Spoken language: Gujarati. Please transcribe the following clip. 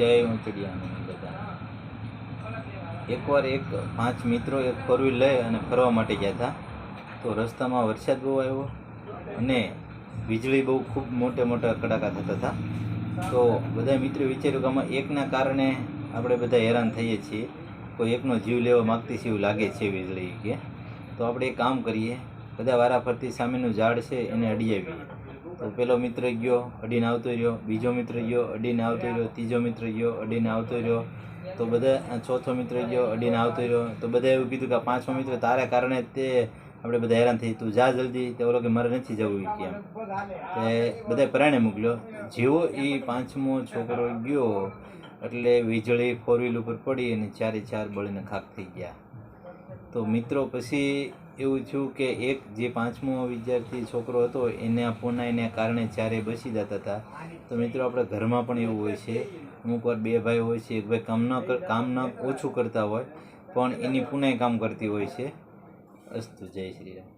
જય ઊંચડિયાનું બધા. એકવાર એક 5 મિત્રો એક ફોર વ્હીલ લઈ અને ફરવા માટે ગયા હતા. તો રસ્તામાં વરસાદ બહુ આવ્યો અને વીજળી બહુ ખૂબ મોટા કડાકા થતા હતા. તો બધા મિત્રો વિચાર્યું કે આમાં એકના કારણે આપણે બધા હેરાન થઈએ છીએ, કોઈ એકનો જીવ લેવા માગતી છે એવું લાગે છે વીજળી કે. તો આપણે એક કામ કરીએ, બધા વારાફરતી સામેનું ઝાડ છે એને અડી આવીએ. તો પેલો મિત્ર ગયો, અડીને આવતો રહ્યો, બીજો મિત્ર ગયો, અડીને આવતો રહ્યો, ત્રીજો મિત્ર ગયો, અડીને આવતો રહ્યો, તો બધા ચોથો મિત્ર ગયો, અડીને આવતો રહ્યો. તો બધા એવું કીધું કે પાંચમો મિત્ર તારા કારણે તે આપણે બધા હેરાન થઈ, તું જા જલ્દી. તે ઓલો કે મારે નથી જવું કેમ. તે બધા પરાણે મોકલ્યો. જેવો એ પાંચમો છોકરો ગયો એટલે વીજળી ફોર વ્હીલ ઉપર પડી અને 4 બળીને ખાખ થઈ ગયા. તો મિત્રો પછી એવું થયું કે એક જે પાંચમો વિદ્યાર્થી છોકરો હતો એને આ પૂનાઈને કારણે 4 બચી જતા હતા. તો મિત્રો આપણે ઘરમાં પણ એવું હોય છે, અમુક વાર 2 ભાઈ હોય છે, એક ભાઈ કામ ન ઓછું કરતા હોય પણ એની પૂનાઈ કામ કરતી હોય છે. અસ્તુ, જય શ્રી રામ.